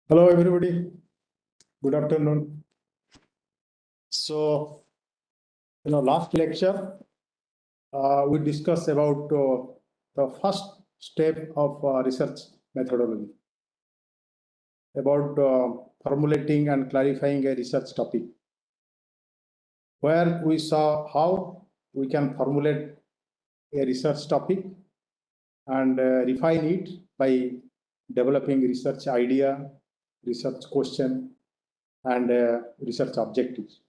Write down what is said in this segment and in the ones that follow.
Hello, everybody. Good afternoon. So, last lecture, we discussed about the first step of research methodology, about formulating and clarifying a research topic, where we saw how we can formulate a research topic and refine it by developing research idea, research question, and research objectives.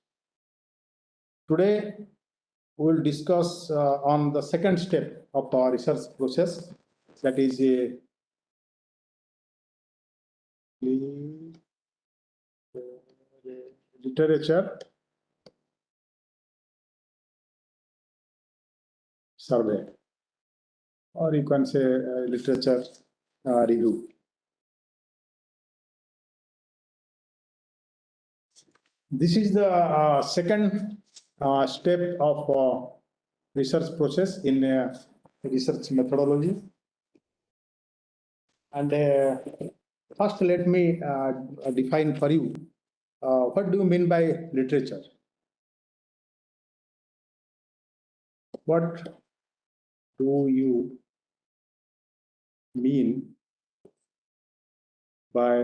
Today, we will discuss on the second step of our research process, that is a literature survey, or you can say literature review. This is the second step of research process in research methodology. And first, let me define for you what do you mean by literature? What do you mean by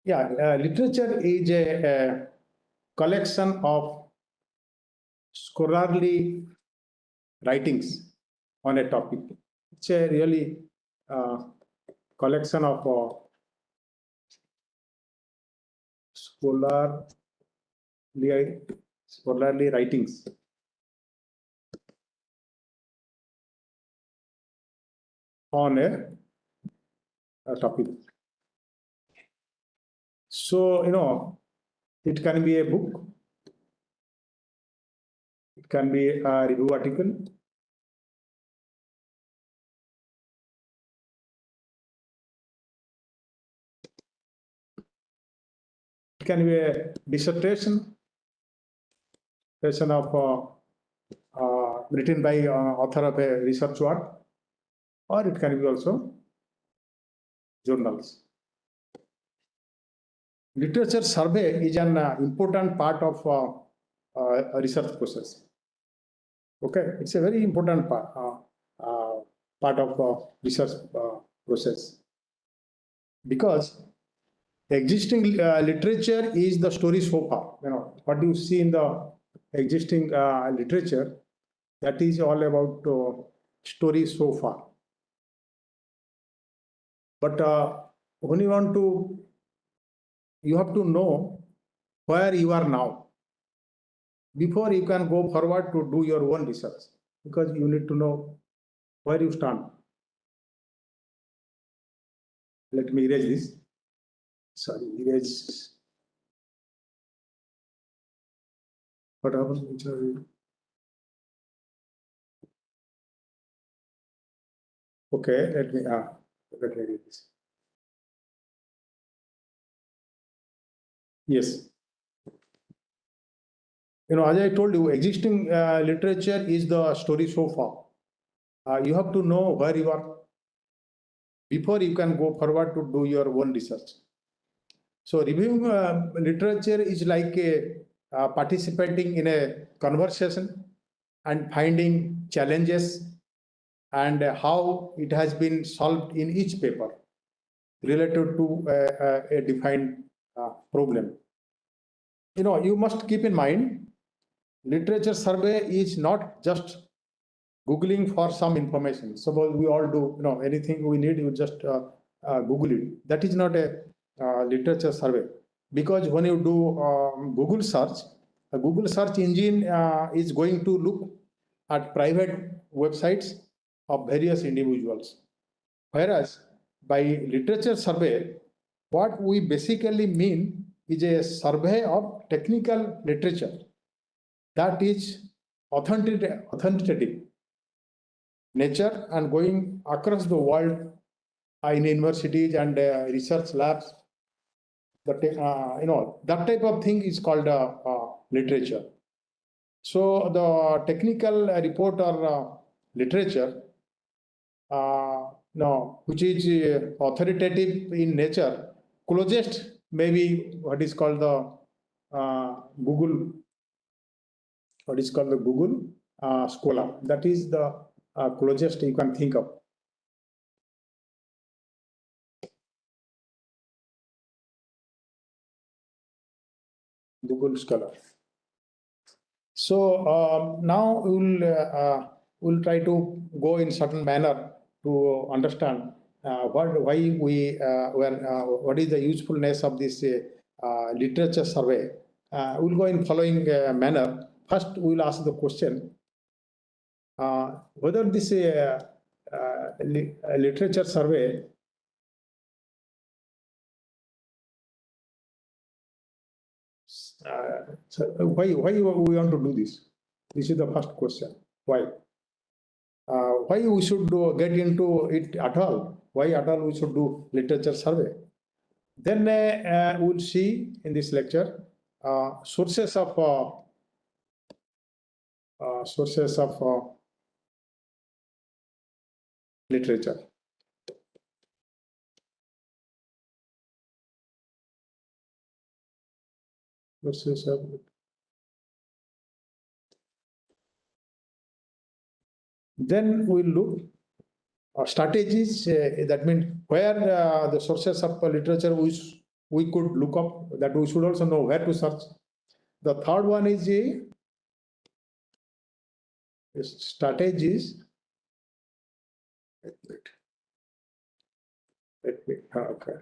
literature is a collection of scholarly writings on a topic. It's a really collection of scholarly writings on a topic. So, it can be a book, it can be a review article, it can be a dissertation of written by author of a research work, or it can be also journals. Literature survey is an important part of a research process. Okay, it's a very important part of research process, because existing literature is the story so far. What you see in the existing literature, that is all about stories so far. But when you want to, you have to know where you are now before you can go forward to do your own research, because you need to know where you stand. Let me erase this. Sorry, erase. What happens? Okay, let me erase this. Yes. As I told you, existing literature is the story so far. You have to know where you are before you can go forward to do your own research. So reviewing literature is like participating in a conversation and finding challenges and how it has been solved in each paper related to a defined problem. You must keep in mind, literature survey is not just Googling for some information. Suppose we all do, anything we need, you just Google it. That is not a literature survey, because when you do Google search, a Google search engine is going to look at private websites of various individuals. Whereas by literature survey, what we basically mean is a survey of technical literature that is authoritative nature and going across the world in universities and research labs. That type of thing is called literature. So the technical report or literature no, which is authoritative in nature, closest maybe what is called the Google, what is called the Google Scholar. That is the closest you can think of. Google Scholar. So now we'll try to go in certain manner to understand what is the usefulness of this literature survey. We'll go in following manner. First, we'll ask the question whether this literature survey so why we want to do this? This is the first question. Why? Why we should get into it at all? Why at all we should do literature survey? Then we'll see in this lecture sources of literature. Sources of Then we'll look strategies, that means where the sources of literature which we could look up, that we should also know where to search. The third one is strategies. Okay.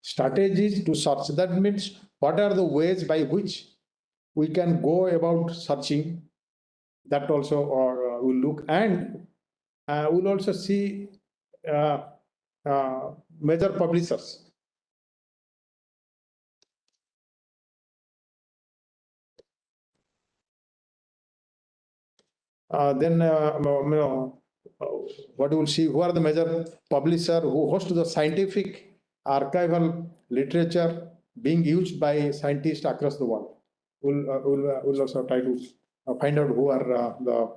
Strategies to search. That means what are the ways by which we can go about searching. That also we'll look, and we'll also see major publishers. Then what we will see, who are the major publisher who host the scientific archival literature being used by scientists across the world. We'll also try to find out who are the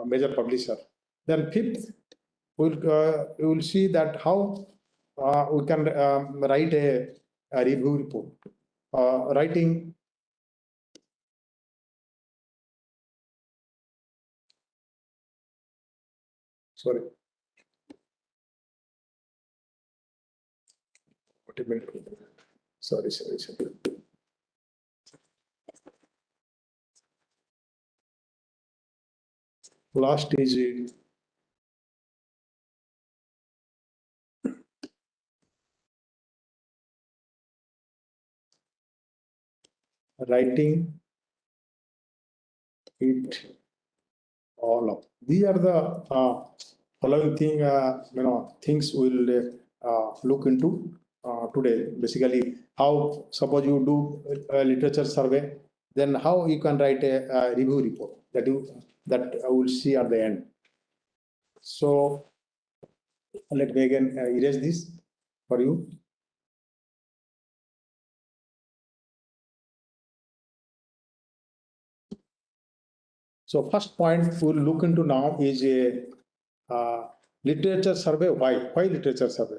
major publisher. Then fifth, we'll see that how we can write a review report. Writing sorry. What a minute. Sorry. Last is writing it all up. These are the following things we'll look into today. Basically, how suppose you do a literature survey, then how you can write a review report that I will see at the end. So let me again erase this for you. So first point we'll look into now is a literature survey. Why literature survey?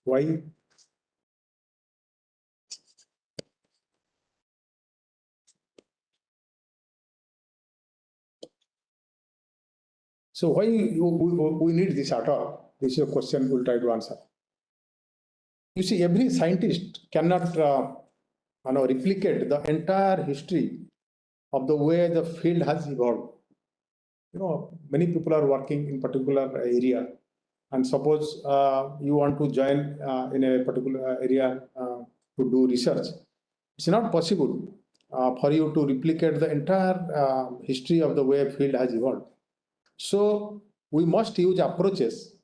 Why? So why we need this at all? This is a question we'll try to answer. You see, every scientist cannot replicate the entire history of the way the field has evolved. Many people are working in particular area, and suppose you want to join in a particular area to do research. It's not possible for you to replicate the entire history of the way field has evolved. So we must use approaches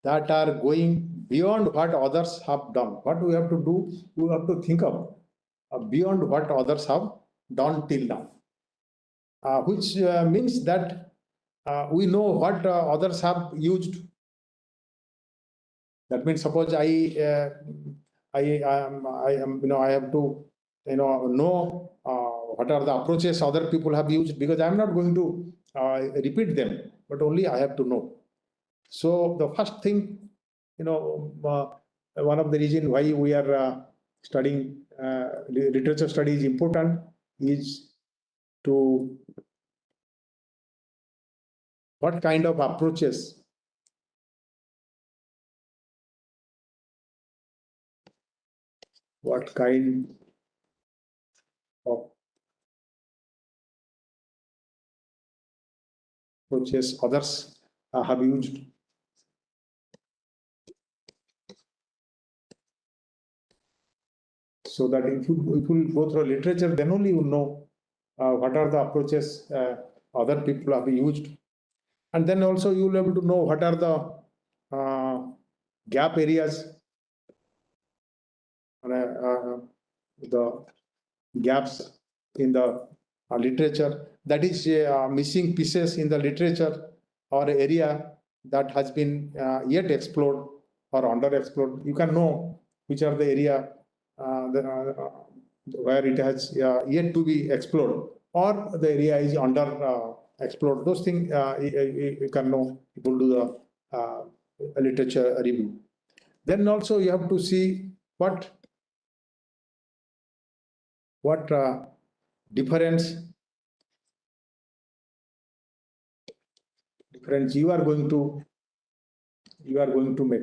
that are going beyond what others have done. What we have to do, we have to think of beyond what others have done till now, which means that we know what others have used. That means suppose I have to know what are the approaches other people have used, because I am not going to repeat them, but only I have to know. So the first thing, one of the reasons why we are studying literature study is important is to what kind of approaches what kind of approaches others have used. So that if you go through literature, then only you know what are the approaches other people have used. And then also you will be able to know what are the gap areas, the gaps in the literature, that is missing pieces in the literature or area that has been yet explored or underexplored. You can know which are the area where it has yet to be explored, or the area is under explored. Those things you can know. People do the literature review. Then also you have to see what difference you are going to make.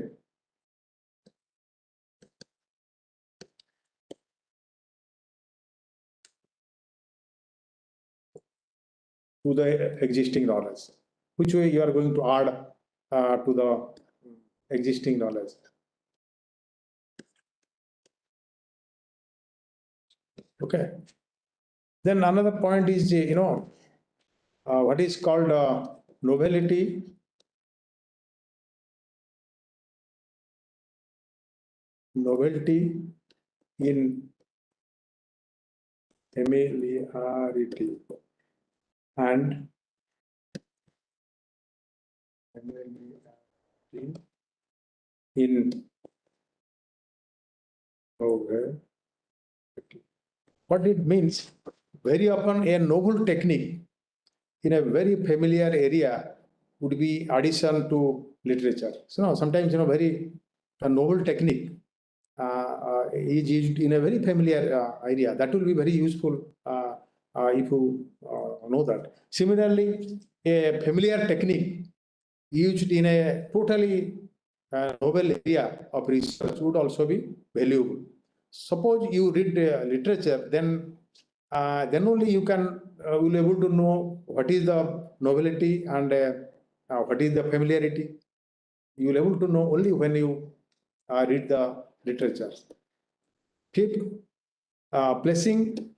To the existing knowledge, which way you are going to add to the existing knowledge. Okay. Then another point is, what is called novelty. Novelty in familiarity and in novelty. What it means, very often a novel technique in a very familiar area would be addition to literature. So sometimes very a novel technique is used in a very familiar area. That will be very useful if you know that. Similarly, a familiar technique used in a totally novel area of research would also be valuable. Suppose you read literature, then only you will be able to know what is the novelty and what is the familiarity. You will be able to know only when you read the literature. Fifth, placing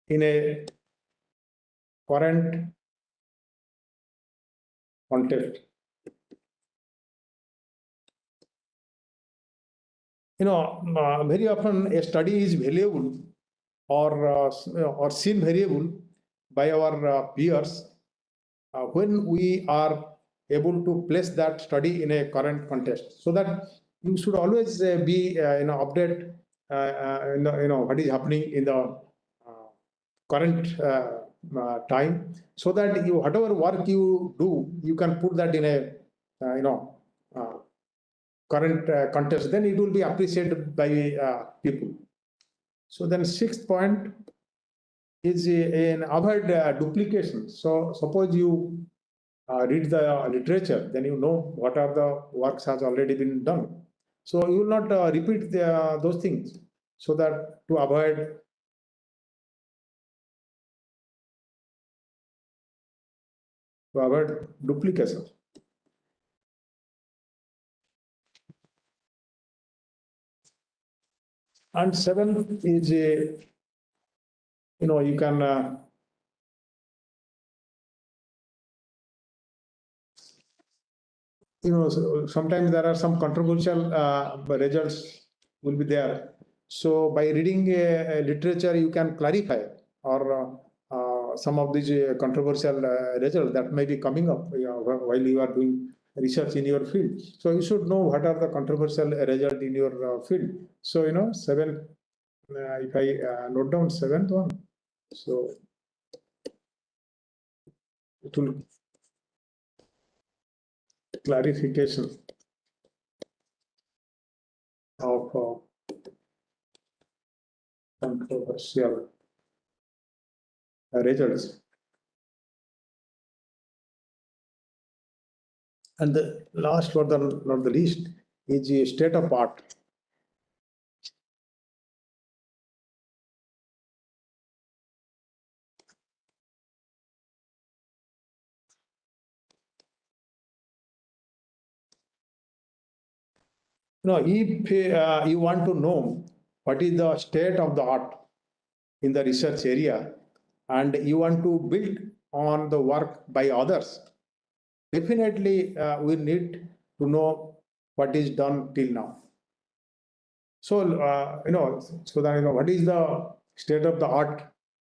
in a current context. Very often a study is valuable or seen valuable by our peers when we are able to place that study in a current context. So that you should always be update what is happening in the current time, so that whatever work you do, you can put that in a current context. Then it will be appreciated by people. So then sixth point is an avoid duplication. So suppose you read the literature, then you know what are the works has already been done. So you will not repeat those things, so that to avoid duplication. And seventh is you can sometimes there are some controversial results will be there. So by reading literature, you can clarify or some of these controversial results that may be coming up while you are doing research in your field. So you should know what are the controversial results in your field. So seventh, if I note down seventh one, so it will clarification of controversial results. And the last but not the least is the state of art. If you want to know what is the state of the art in the research area and you want to build on the work by others, definitely we need to know what is done till now. So, so that what is the state of the art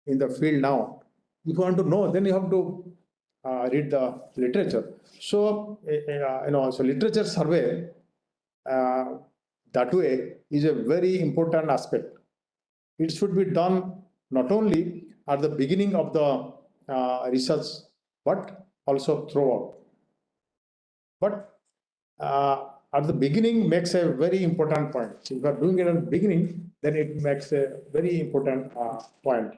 in the field now. If you want to know, then you have to read the literature. So, so literature survey that way is a very important aspect. It should be done not only at the beginning of the research, but also throughout. But at the beginning makes a very important point. If you are doing it at the beginning, then it makes a very important point.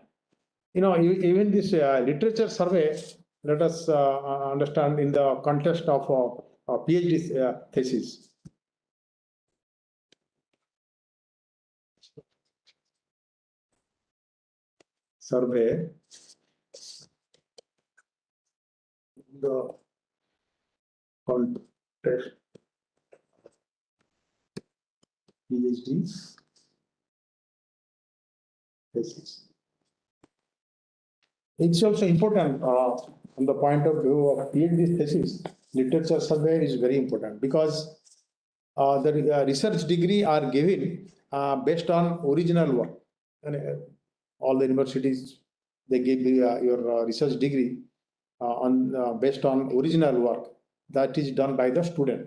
Even this literature survey, let us understand in the context of a PhD thesis. Survey, the context PhD thesis. It's also important from the point of view of PhD thesis. Literature survey is very important because the research degree are given based on original work. And all the universities, they give your research degree based on original work that is done by the student.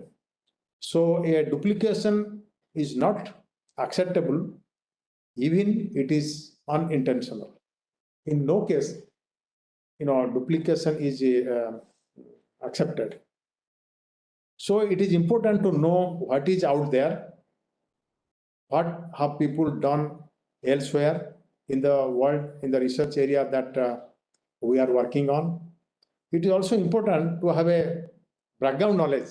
So a duplication is not acceptable even it is unintentional. In no case, duplication is accepted. So it is important to know what is out there, what have people done elsewhere in the world, in the research area that we are working on. It is also important to have a background knowledge.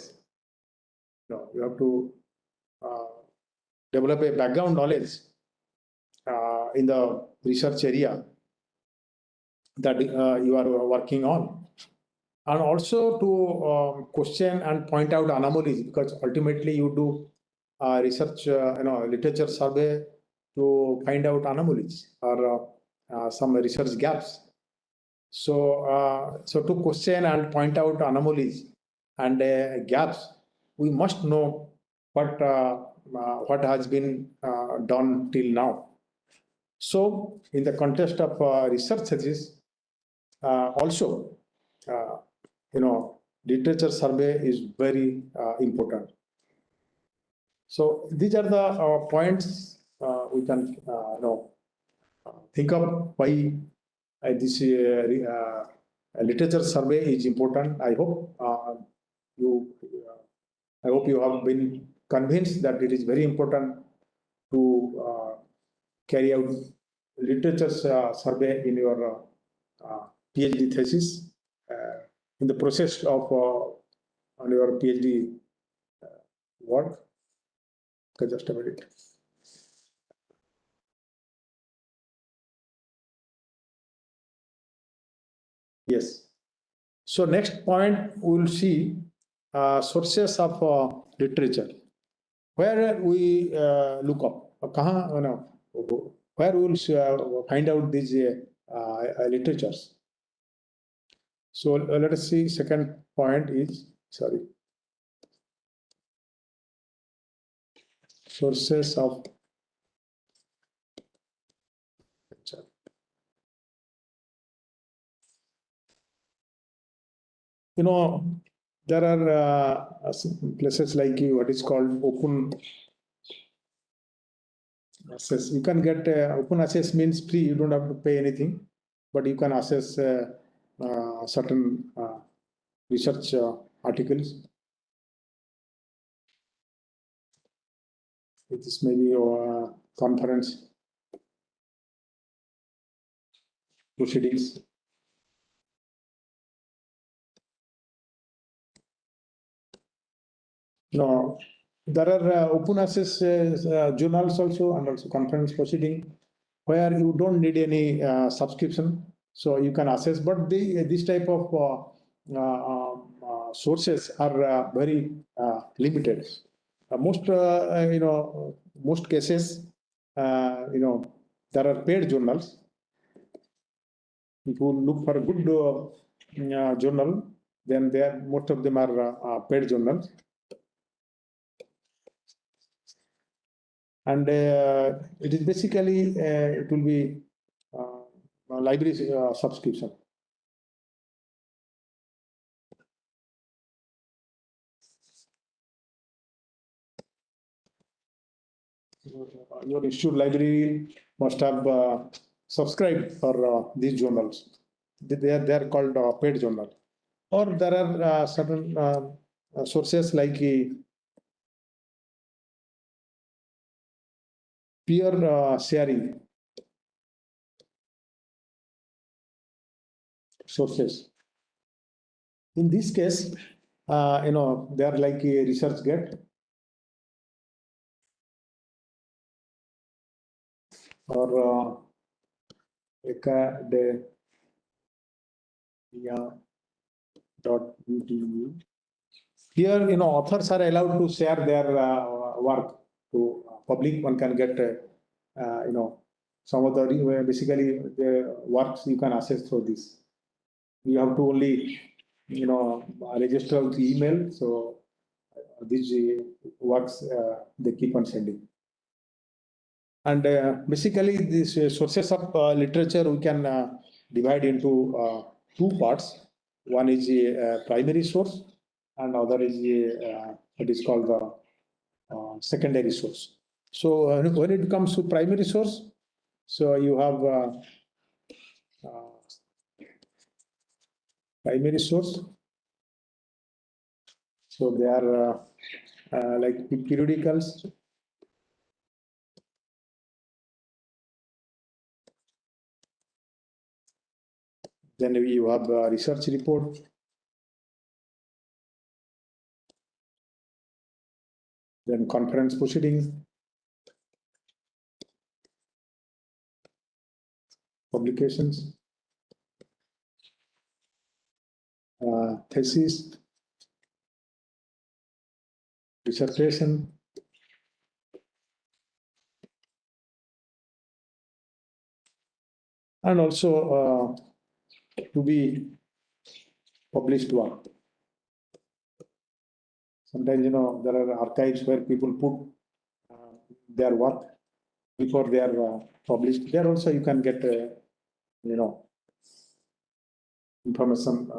You have to develop a background knowledge in the research area that you are working on, and also to question and point out anomalies, because ultimately you do research, literature survey to find out anomalies or some research gaps. So to question and point out anomalies and gaps, we must know what has been done till now. So in the context of research thesis, also, literature survey is very important. So these are the points we can think of why this literature survey is important. You, I hope you have been convinced that it is very important to carry out literature survey in your PhD thesis in the process of on your PhD work. Okay, just a minute. Yes. So next point we will see sources of literature. Where we look up, where we will find out these literatures. So let us see. Second point is, sorry. sources of you know there are places like what is called open access. You can get open access means free. You don't have to pay anything, but you can access certain research articles. It is maybe conference proceedings. No, there are open access journals also and also conference proceeding where you don't need any subscription, so you can access. But this type of sources are very limited. Most cases, there are paid journals. If you look for a good journal, then most of them are paid journals. And it is basically it will be a library subscription. Your institute library must have subscribed for these journals. They are called paid journal. Or there are certain sources like peer sharing sources. In this case, they are like a ResearchGate or academia.edu. Here, authors are allowed to share their work to public. One can get, some of the basically the works you can access through this. You have to only, register with email. So these works they keep on sending. And basically, these sources of literature we can divide into two parts. One is a primary source, and other is it is called the secondary source. So when it comes to primary source, so you have primary source. So they are like periodicals. Then you have a research report. Then conference proceedings, publications, thesis, dissertation, and also to be published work. Sometimes, there are archives where people put their work before they are published. There also you can get, information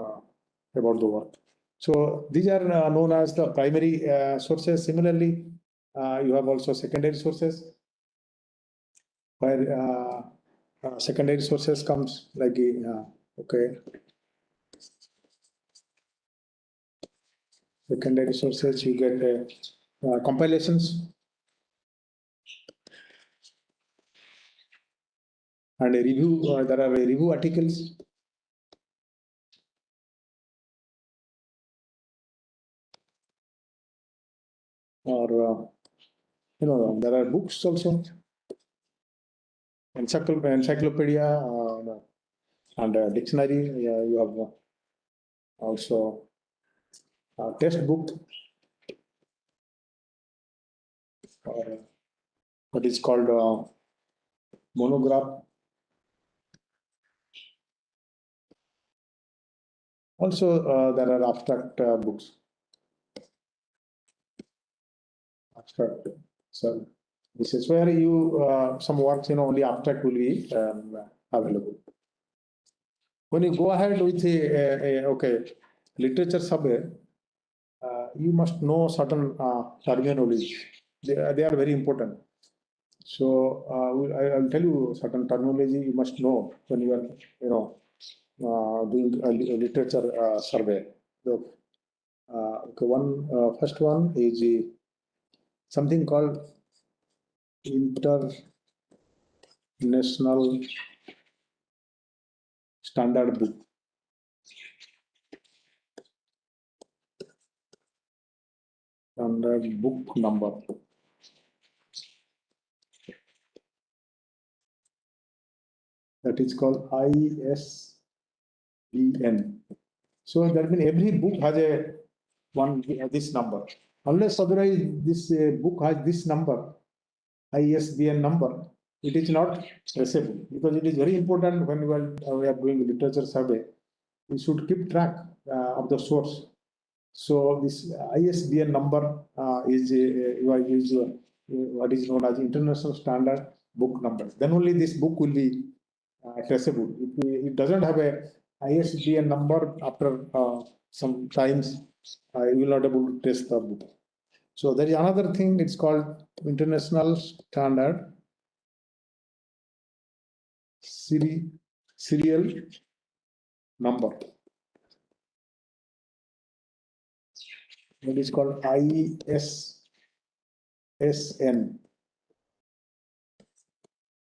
about the work. So these are known as the primary sources. Similarly, you have also secondary sources, where secondary sources comes like secondary sources you get compilations and a review. There are review articles. Or there are books also, encyclopedia and dictionary. You have also textbook, or what is called monograph. Also, there are abstract books. Abstract. So this is where some works, only abstract will be available. When you go ahead with okay, literature survey, you must know certain terminology. They are very important. So I'll tell you certain terminology you must know when you are, doing a literature survey. The first one is something called international standard book. Standard book number. That is called ISBN. So that means every book has this number. Unless otherwise this book has this number, ISBN number, it is not traceable, because it is very important when we are doing literature survey. We should keep track of the source. So this ISBN number is what is known as International Standard Book Number. Then only this book will be traceable. If it doesn't have a ISBN number, after sometimes you will not able to trace the book. So there is another thing. It's called International Standard Serial Number. It is called ISSN.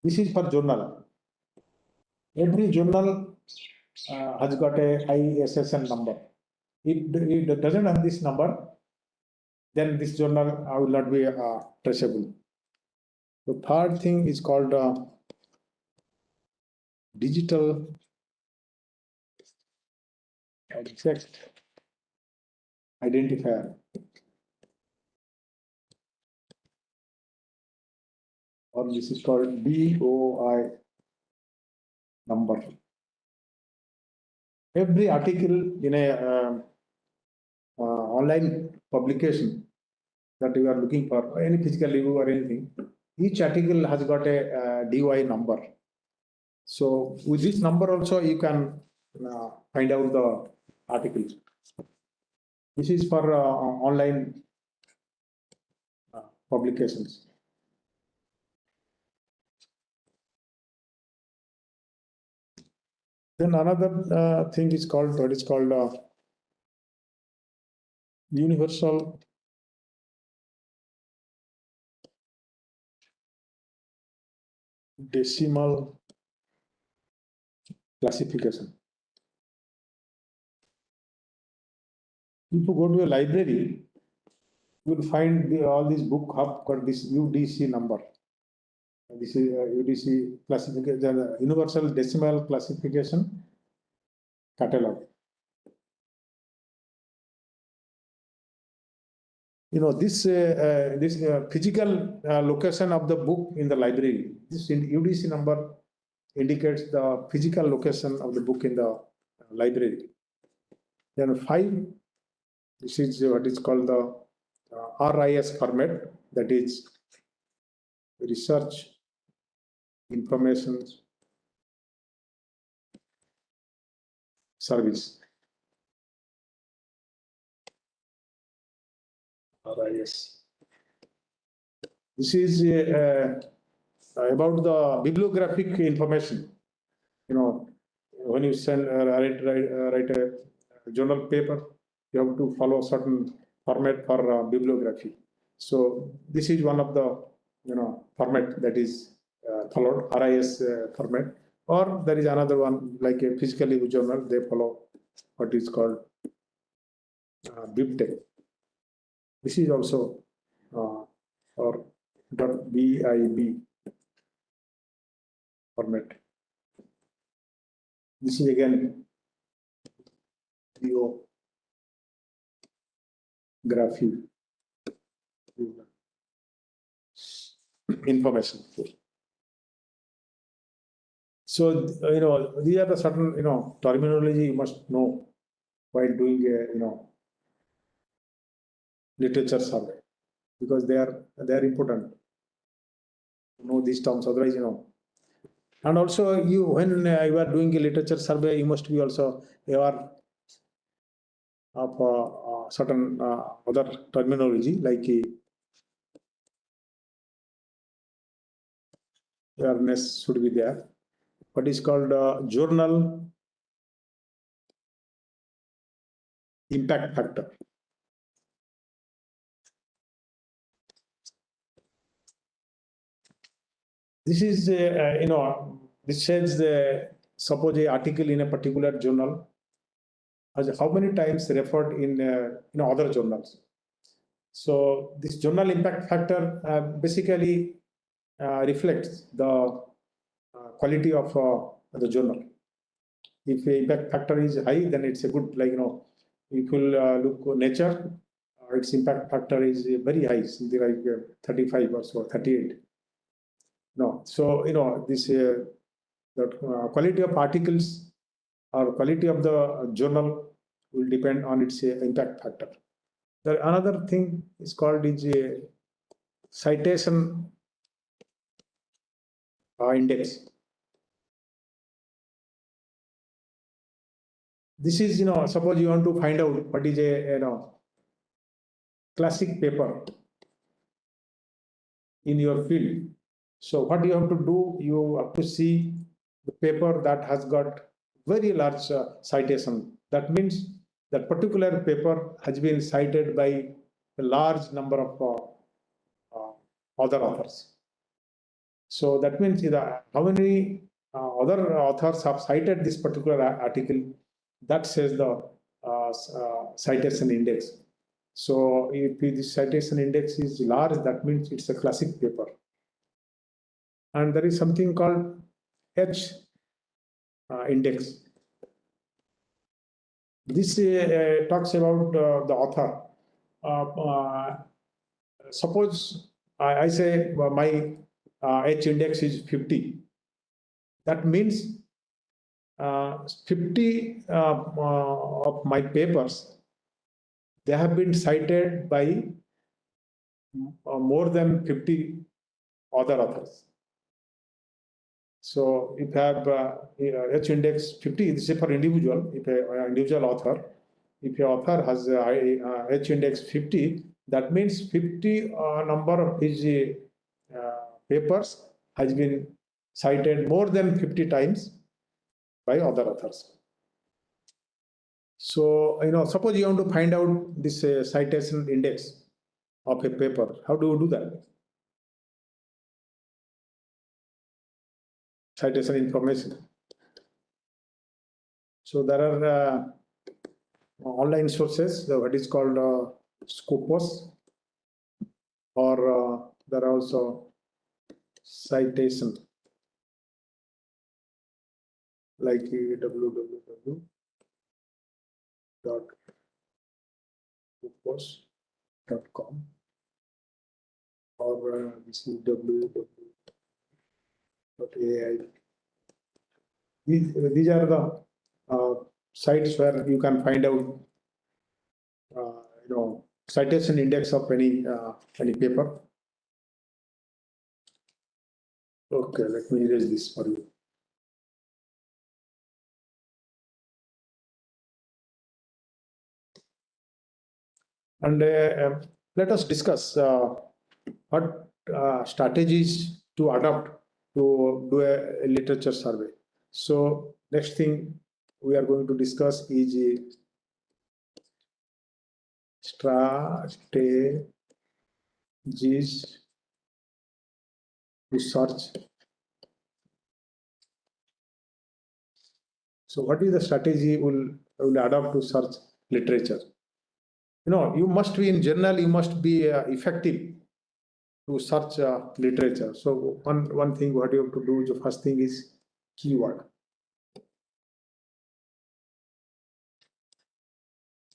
This is for journal. Every journal has got a ISSN number. If it doesn't have this number, then this journal will not be traceable. The third thing is called digital object identifier, or this is called BOI number. Every article in a online publication that you are looking for, any physical review or anything, each article has got a DOI number. So with this number also you can find out the articles. This is for online publications. Then another thing is called universal decimal classification. If you go to a library, you will find all these books have got this UDC number. This is UDC classification, the Universal Decimal Classification Catalog. This physical location of the book in the library. This UDC number indicates the physical location of the book in the library. Then 5, this is what is called the RIS format, that is Research Information Service. RIS. This is about the bibliographic information. When you write a journal paper, you have to follow certain format for bibliography. So this is one of the format that is followed, RIS format. Or there is another one, like a physical review journal, they follow what is called BibTeX. This is also or .bib format. This is again bibliography information. So these are the certain terminology you must know while doing a literature survey. because they are important to know these terms. Otherwise, And also, when you are doing a literature survey, you must be also aware of certain other terminology like awareness should be there. What is called journal impact factor. This is, this says suppose an article in a particular journal has how many times referred in other journals. So this journal impact factor basically reflects the quality of the journal. If the impact factor is high, then it's a good, if you look nature, its impact factor is very high, something like 35 or so, 38. No, so this the quality of articles or quality of the journal will depend on its impact factor. Another thing is called is a citation index. This is, suppose you want to find out what is a classic paper in your field. So what you have to do, you have to see the paper that has got very large citation. That means that particular paper has been cited by a large number of other authors. So that means how many other authors have cited this particular article, that says the citation index. So if the citation index is large, that means it's a classic paper. And there is something called H index. This talks about the author. Suppose I say my H index is 50. That means 50 of my papers, they have been cited by more than 50 other authors. So if you have H index 50, this is for individual. If an individual author, if your author has H index 50, that means 50 number of his papers has been cited more than 50 times by other authors. So, suppose you want to find out this citation index of a paper, how do you do that? Citation information. So there are online sources, what is called Scopus, or there are also citation like www.scopus.com or this is www.ai. These are the sites where you can find out citation index of any paper. Okay, let me erase this for you. And let us discuss what strategies to adopt to do a literature survey. So next thing we are going to discuss is strategies to search. So what is the strategy will adopt to search literature? You must be in general, you must be effective to search literature. So one thing what you have to do, the first thing is keyword.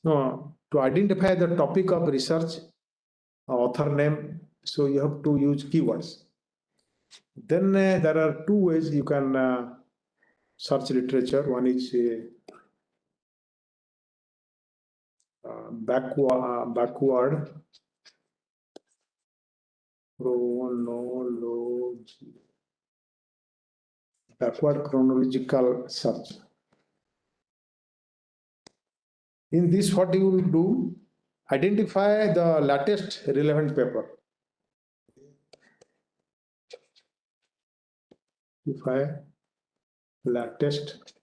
To identify the topic of research, author name, so you have to use keywords. Then there are two ways you can search literature. One is backward Chronology. Backward chronological search. In this, what you will do? Identify the latest relevant paper. Identify latest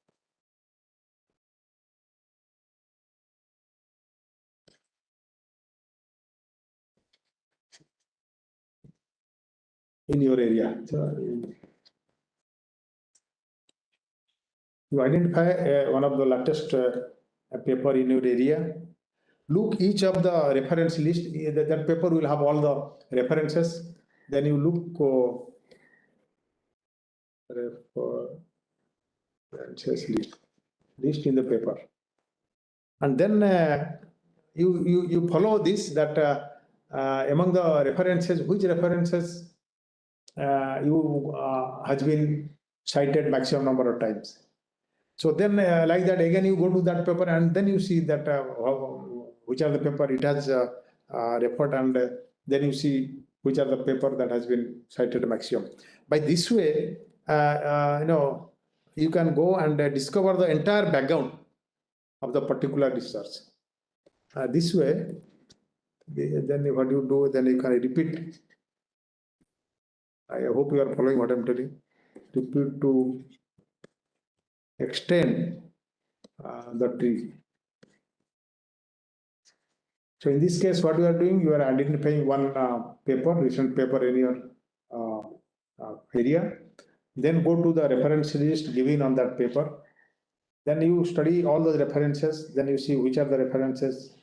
in your area. So, you identify one of the latest paper in your area. Look each of the reference list. That paper will have all the references. Then you look references list in the paper, and then you follow this that among the references, which references you has been cited maximum number of times. So then like that again you go to that paper and then you see that which are the paper it has referred, and then you see which are the paper that has been cited maximum. By this way, you can go and discover the entire background of the particular research. This way, then what you do, then you can repeat. I hope you are following what I'm telling. Repeat to extend the tree. So in this case, what you are doing, you are identifying one paper, recent paper in your area. Then go to the reference list given on that paper. Then you study all the references. Then you see which are the references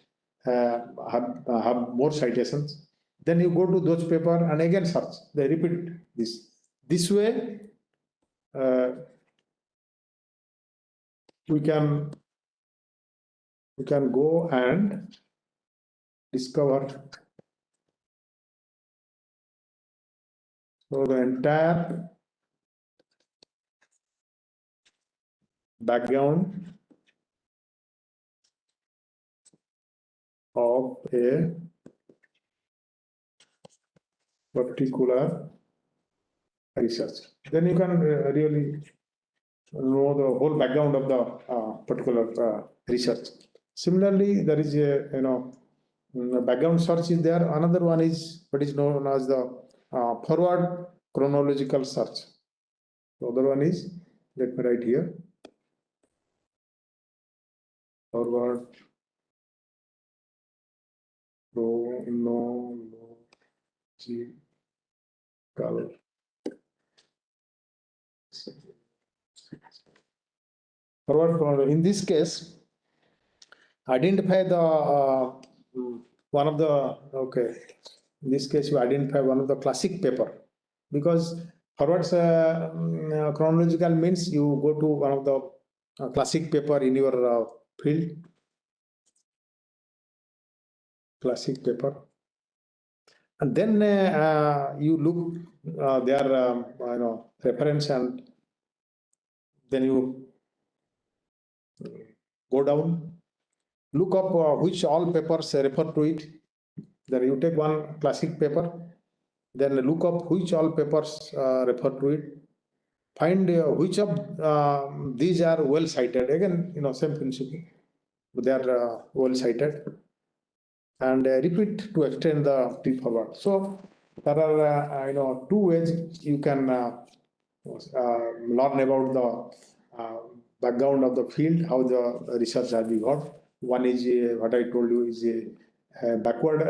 have more citations. Then you go to those paper and again search. They repeat this. This way, we can go and discover so the entire background of a particular research. Then you can really know the whole background of the particular research. Similarly, there is a background search is there. Another one is what is known as the forward chronological search. The other one is, let me write here, forward chronological. Forward, in this case, identify the one of the in this case you identify one of the classic paper, because forwards chronological means you go to one of the classic paper in your field, classic paper, and then you look their reference, and then you go down, look up which all papers refer to it. Then you take one classic paper, then look up which all papers refer to it. Find which of these are well cited. Again, same principle. They are well cited, and repeat to extend the tree forward. So there are two ways you can learn about the background of the field, how the research has been got. One is what I told you is a backward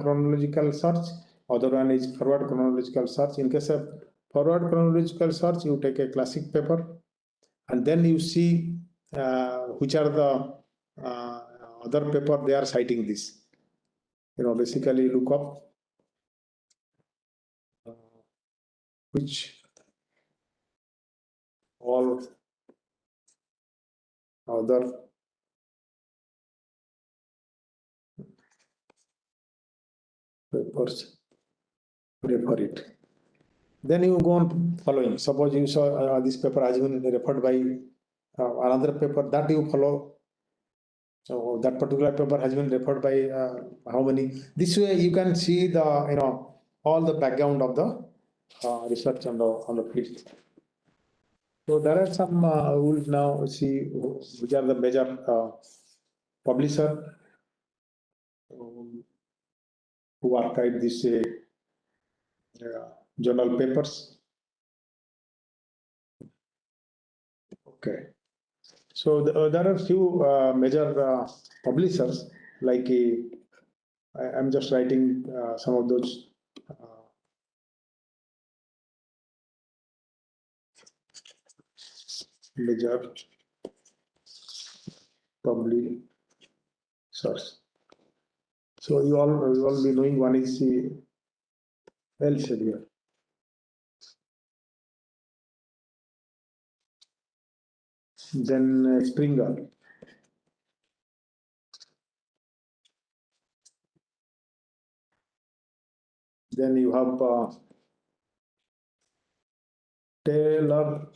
chronological search. Other one is forward chronological search. In case of forward chronological search, you take a classic paper, and then you see which are the other paper they are citing this. Basically look up which all other papers refer it. Then you go on following. Suppose you saw this paper has been referred by another paper that you follow. So that particular paper has been referred by how many? This way you can see the all the background of the research on the field. So there are some we'll now see which are the major publisher who archive these journal papers. Okay. So there are few major publishers like I'm just writing some of those major publishers. So you all be knowing one is the Elsevier. Then Springer. Then you have Taylor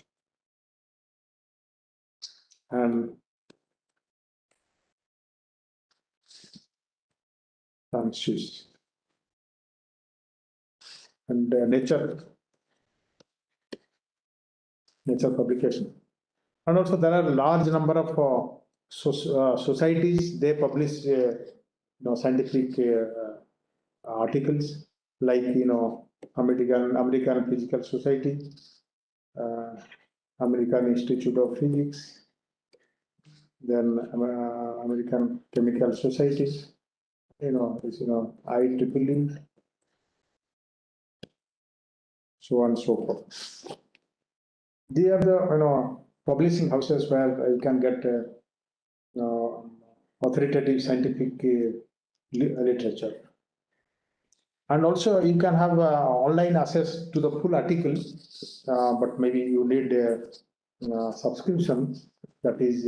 and Francis and Nature publication. And also there are large number of societies, they publish scientific articles like American Physical Society, uh, American Institute of Physics, then American Chemical Society, IEEE, so on and so forth. They are the publishing houses where you can get authoritative scientific literature. And also you can have online access to the full article, but maybe you need a subscription that is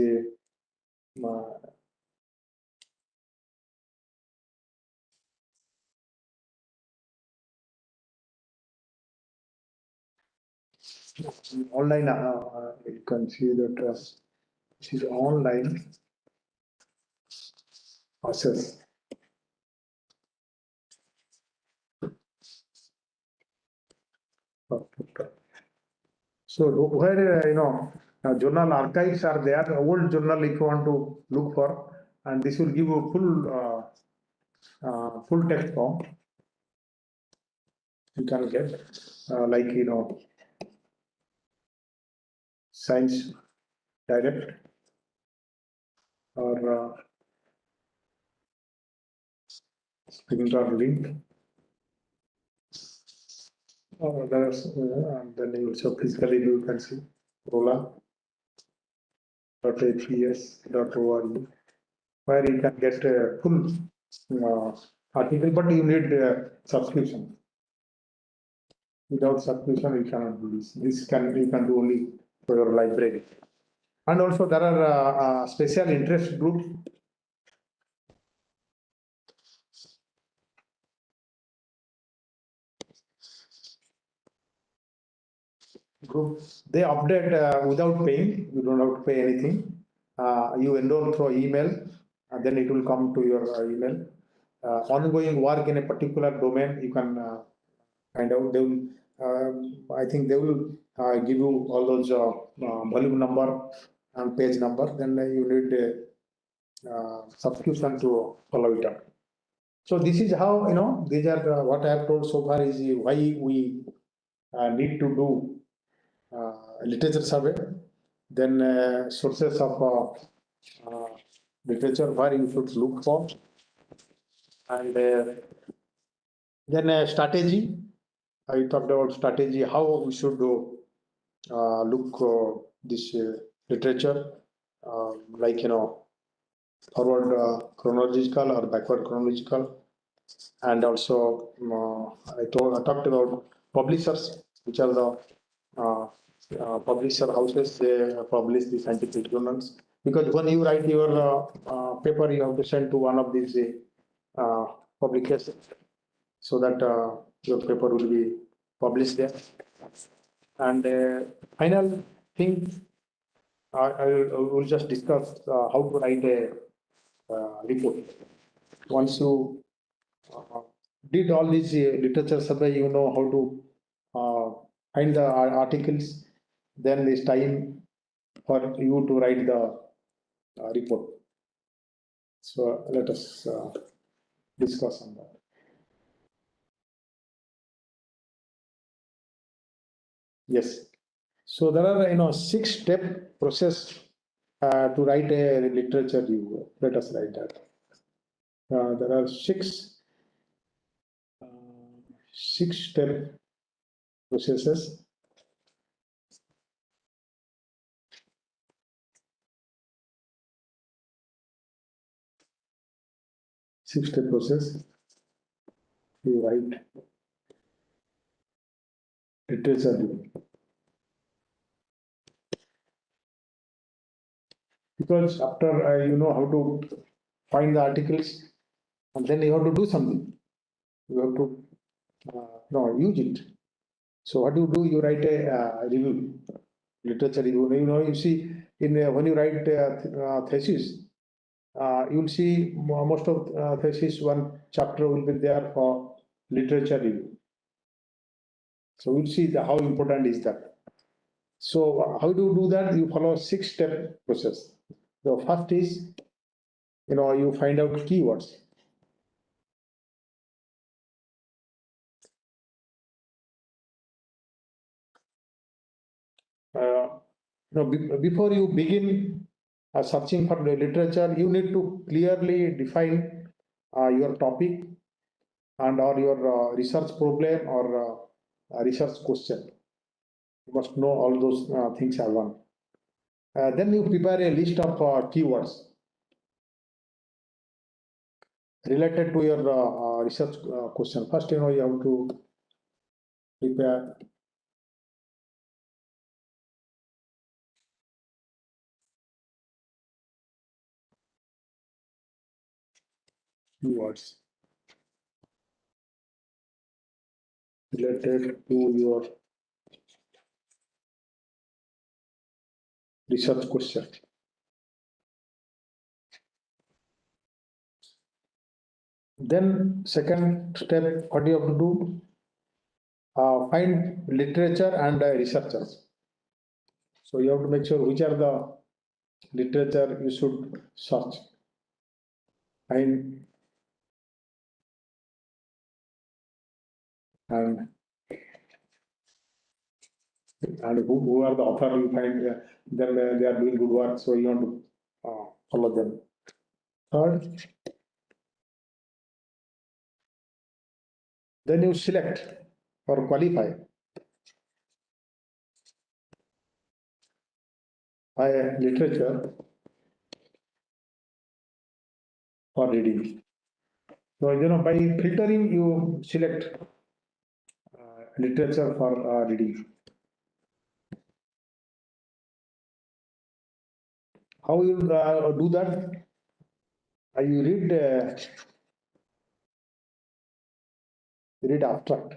online. You can see that this is online access. So where journal archives are there, old journal if you want to look for, and this will give you full text form. You can get like Science Direct or Springer link. And then you also physically you can see rola.hps.org, where you can get a full article, but you need subscription. Without subscription, you cannot do this. You can do only for your library. And also there are special interest groups. They update without paying. You don't have to pay anything. You enroll through email, and then it will come to your email. Ongoing work in a particular domain, you can find out. They will, I think they will give you all those volume number and page number. Then you need a subscription to follow it up. So this is how these are what I have told so far is why we need to do literature survey, then sources of literature where you should look for, and then strategy. I talked about strategy, how we should look this literature, like forward chronological or backward chronological, and also I talked about publishers, which are the publisher houses. They publish the scientific journals, because when you write your paper, you have to send to one of these publications, so that your paper will be published there. And final thing, I will just discuss how to write a report. Once you did all these literature survey, you know how to find the articles. Then it's time for you to write the report. So let us discuss on that. Yes. So there are 6-step process to write a literature review. Let us write that. There are uh, 6-step processes. Six-step process to write literature review. Because after you know how to find the articles, and then you have to do something. You have to use it. So what do? You write a review, literature review. You see in when you write thesis, you'll see most of thesis one chapter will be there for literature review. So we'll see how important is that. So how do you do that? You follow 6-step process. The first is you find out keywords. Uh, Before you begin searching for the literature, you need to clearly define your topic and or your research problem or research question. You must know all those things at once. Then you prepare a list of keywords related to your research question. First, you have to prepare keywords related to your research question. Then second step, what you have to do? Find literature and researchers. So you have to make sure which are the literature you should search. Find and who are the author you find, then they are doing good work, so you want to follow them. Third, then you select or qualify by literature for reading. So by filtering you select literature for reading. How you do that? You read abstract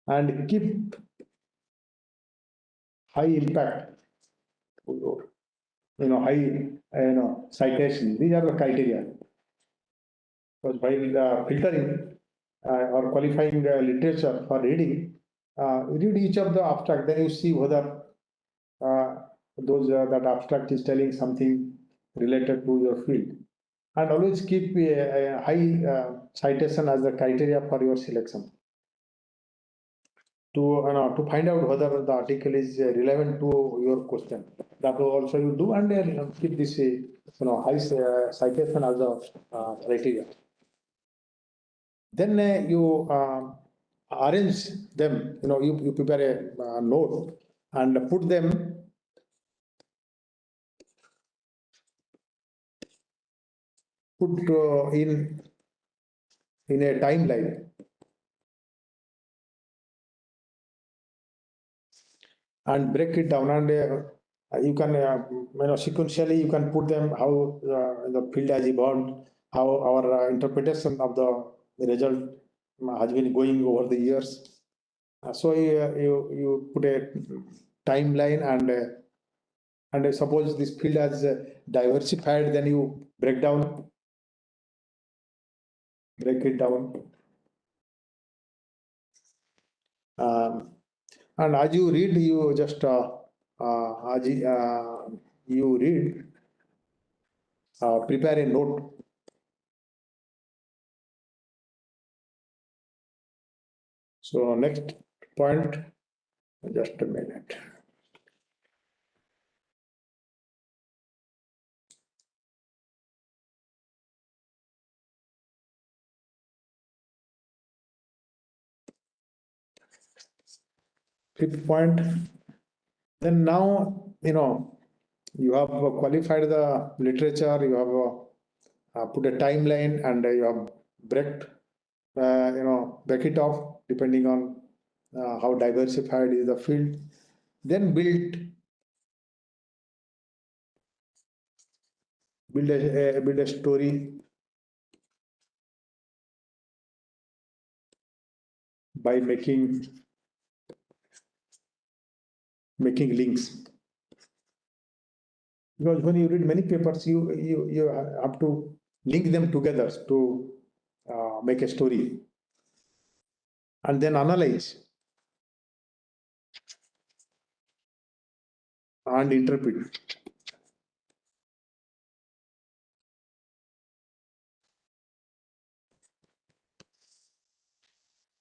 and keep high impact, high citation. These are the criteria. Because while filtering or qualifying literature for reading, read each of the abstract, then you see whether that abstract is telling something related to your field. And always keep a high citation as the criteria for your selection. To find out whether the article is relevant to your question. That also you do, and keep this high citation as a criteria. Then you arrange them. You prepare a note and put them in a timeline. And break it down, and you can sequentially you can put them how the field has evolved, how our interpretation of the result has been going over the years. So you put a timeline, and suppose this field has diversified, then you break down break it down. And as you read, you just as you read, prepare a note. So next point, just a minute. Fifth point. Then now, you have qualified the literature, you have put a timeline, and you have break, break it off depending on how diversified is the field. Then build a story by making links. Because when you read many papers, you have to link them together to make a story, and then analyze and interpret.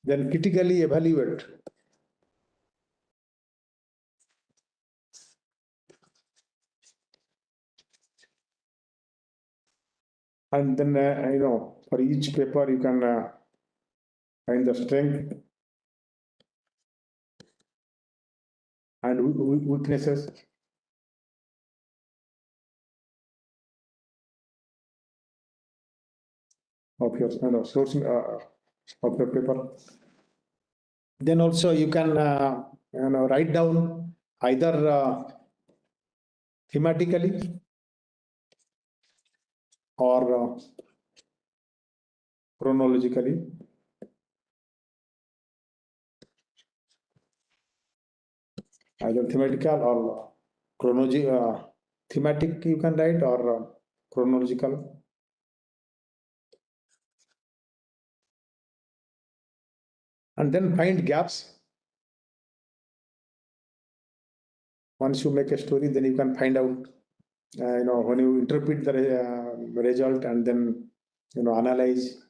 Then critically evaluate. And then, for each paper, you can find the strength and weaknesses of your source of your paper. Then also you can write down either thematically or chronologically. Either thematical or thematic you can write, or chronological. And then find gaps. Once you make a story, then you can find out, when you interpret the result, and then, analyze,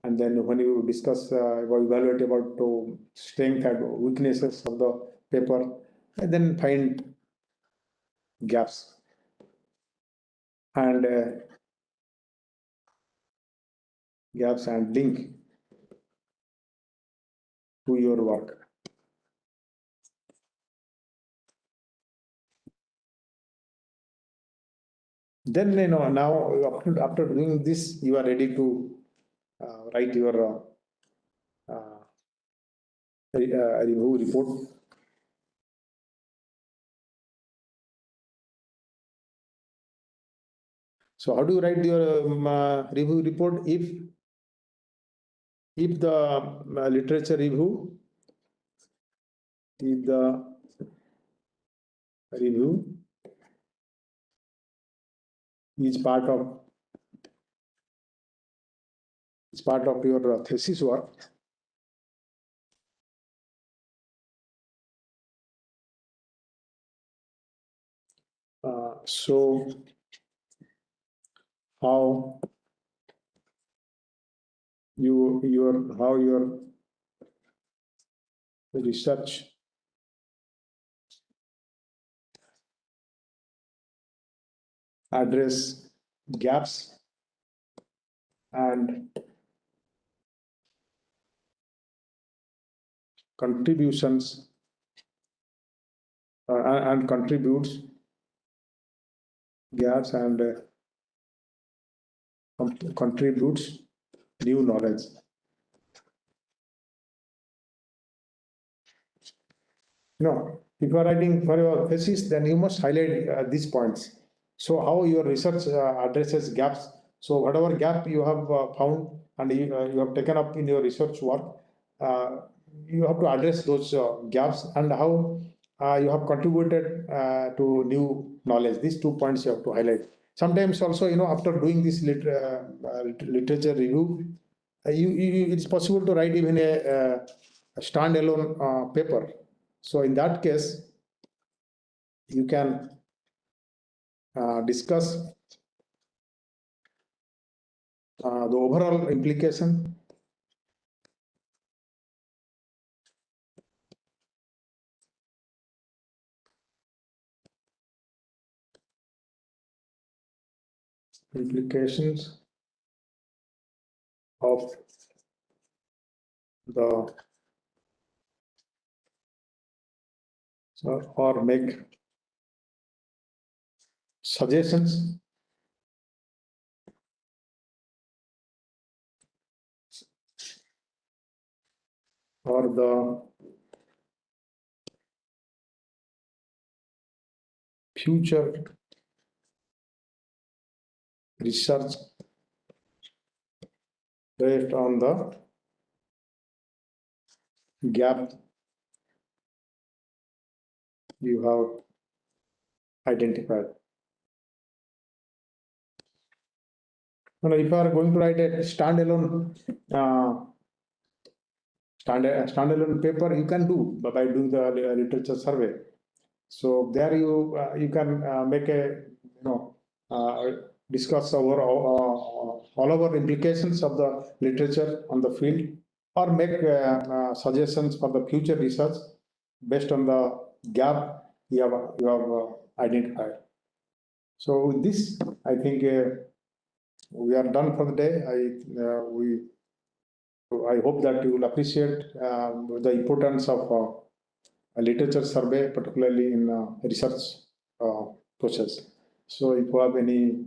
and then when you discuss, evaluate about the strength and weaknesses of the paper, and then find gaps and link to your work. Then, now after doing this, you are ready to write your review report. So how do you write your review report? If the literature review, if the review is part of your thesis work, so how your research address gaps and contributions and contributes gaps and contributes new knowledge. If you are writing for your thesis, then you must highlight these points. So how your research addresses gaps. So whatever gap you have found and you have taken up in your research work, you have to address those gaps, and how you have contributed to new knowledge. These 2 points you have to highlight. Sometimes also, after doing this literature review, it's possible to write even a standalone paper. So in that case, you can discuss the overall implication, of the or make suggestions for the future research based on the gap you have identified. Now, if you are going to write a standalone paper, you can do by doing the literature survey. So there you can make a discuss over all over implications of the literature on the field, or make suggestions for the future research based on the gap you have identified. So with this, I think we are done for the day. I hope that you will appreciate the importance of a literature survey, particularly in research process. So if you have any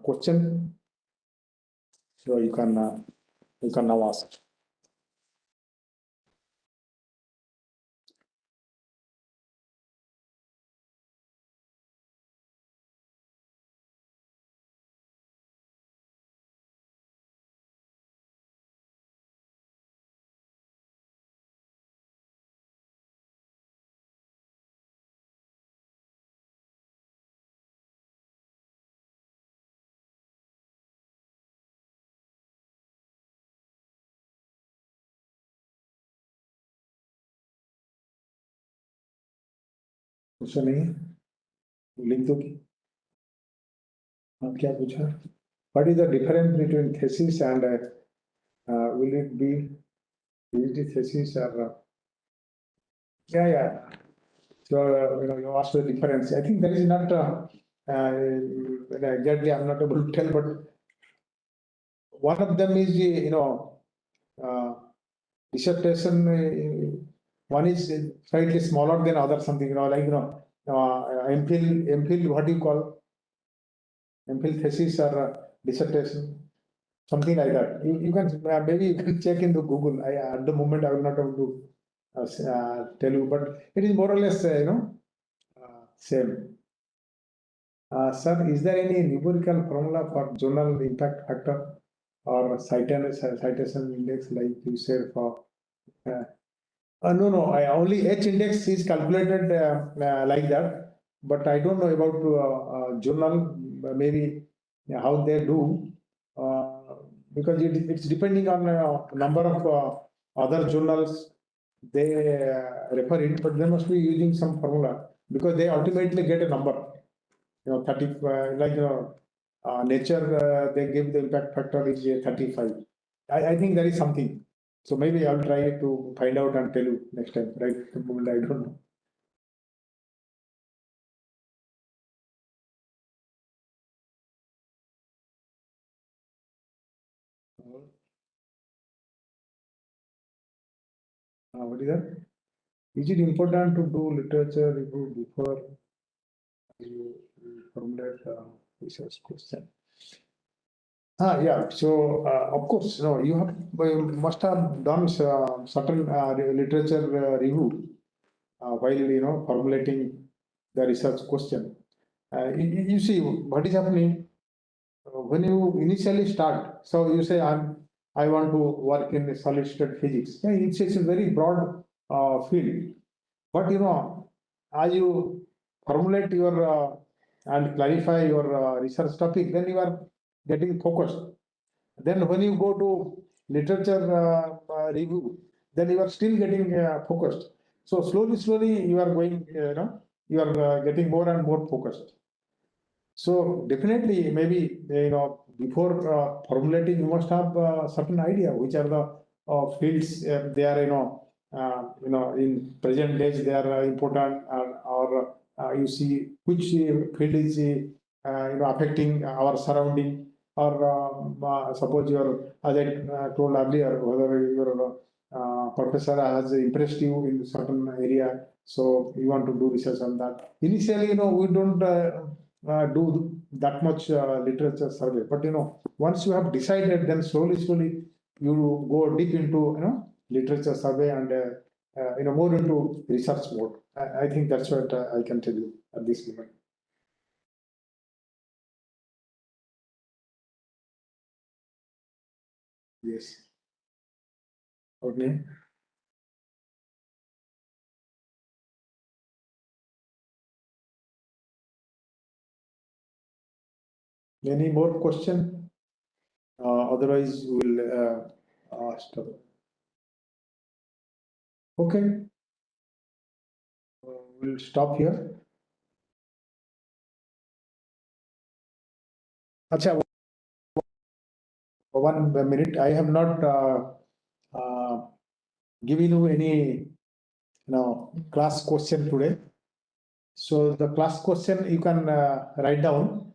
question, so you can now ask. Question नहीं है, लिख दो कि हाँ क्या पूछा? What is the difference between thesis and will it be PhD thesis or yeah. So you asked the difference. I think there is not exactly. I'm not able to tell, but one of them is dissertation. One is slightly smaller than other something. Like MPhil. What do you call MPhil thesis or dissertation? Something like that. You can maybe you can check into Google. At the moment I will not able to tell you, but it is more or less same. Sir, is there any numerical formula for journal impact factor or citation index like you said for? No. Only H index is calculated like that, but I don't know about journal. Maybe how they do, because it's depending on number of other journals they refer it, but they must be using some formula because they ultimately get a number. 30 like Nature they give the impact factor is 35. I think there is something. So maybe I'll try to find out and tell you next time. Right at the moment I don't know. What is that? Is it important to do literature review before you formulate research question? Yeah. So of course, you must have done certain literature review while formulating the research question. You see what is happening when you initially start. So you say I want to work in solid state physics. Yeah, it's a very broad field, but as you formulate your and clarify your research topic, then you are getting focused. then when you go to literature review, then you are still getting focused. So slowly you are going, you are getting more and more focused. So definitely, maybe before formulating, you must have a certain idea which are the fields they are in present days they are important, or you see which field is affecting our surrounding, or suppose your, as I told earlier, whether your professor has impressed you in certain area, so you want to do research on that. Initially, we don't do that much literature survey, but once you have decided, then slowly you go deep into literature survey, and more into research mode. I think that's what I can tell you at this moment. Yes. Okay. Any more question? Otherwise, we'll stop. Okay. We'll stop here. Acha, 1 minute. I have not given you any class question today. So the class question you can write down.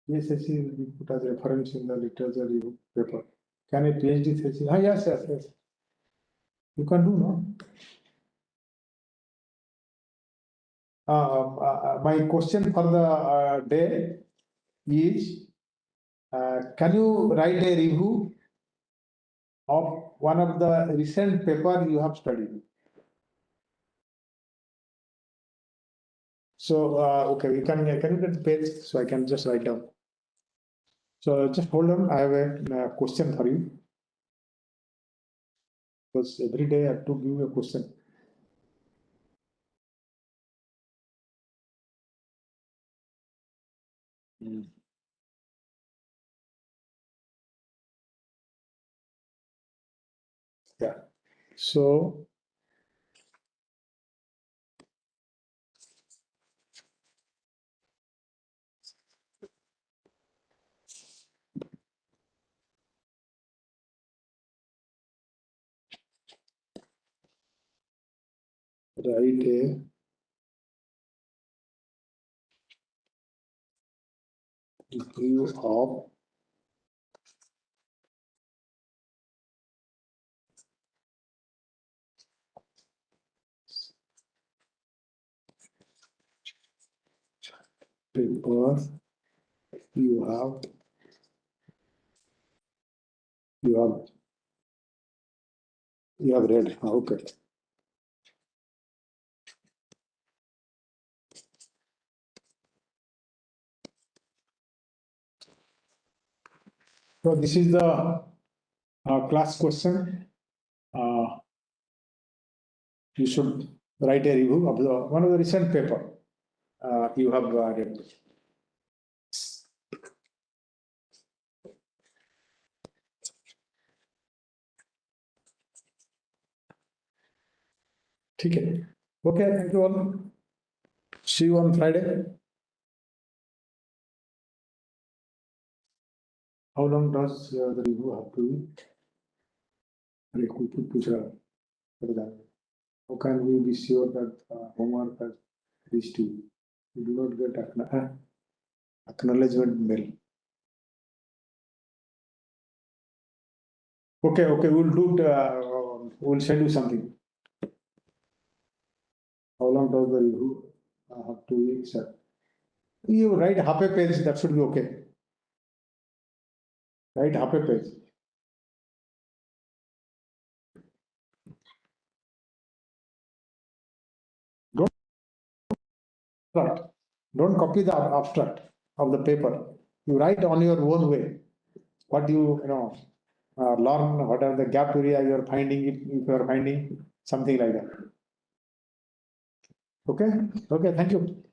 Yes, will be put as reference in the literature review paper. Can a PhD thesis? Yes. You can do, no? My question for the day is, can you write a review of one of the recent paper you have studied? So, okay, can you get the page so I can just write down? So just hold on, I have a question for you. Because every day I have to give a question. Yeah. So write a review of paper you have read. Okay. So this is the class question. You should write a review of one of the recent paper you have read. Okay. Okay, thank you all. See you on Friday. How long does the review have to be? How can we be sure that homework has reached you? You do not get acknowledgement mail. Okay, we'll do it. We'll send you something. How long does the review have to be, sir? You write half a page, that should be okay. Write half a page. Don't copy the abstract of the paper. You write on your own way. What you learn, what are the gap area you are finding, if you are finding something like that. Okay, thank you.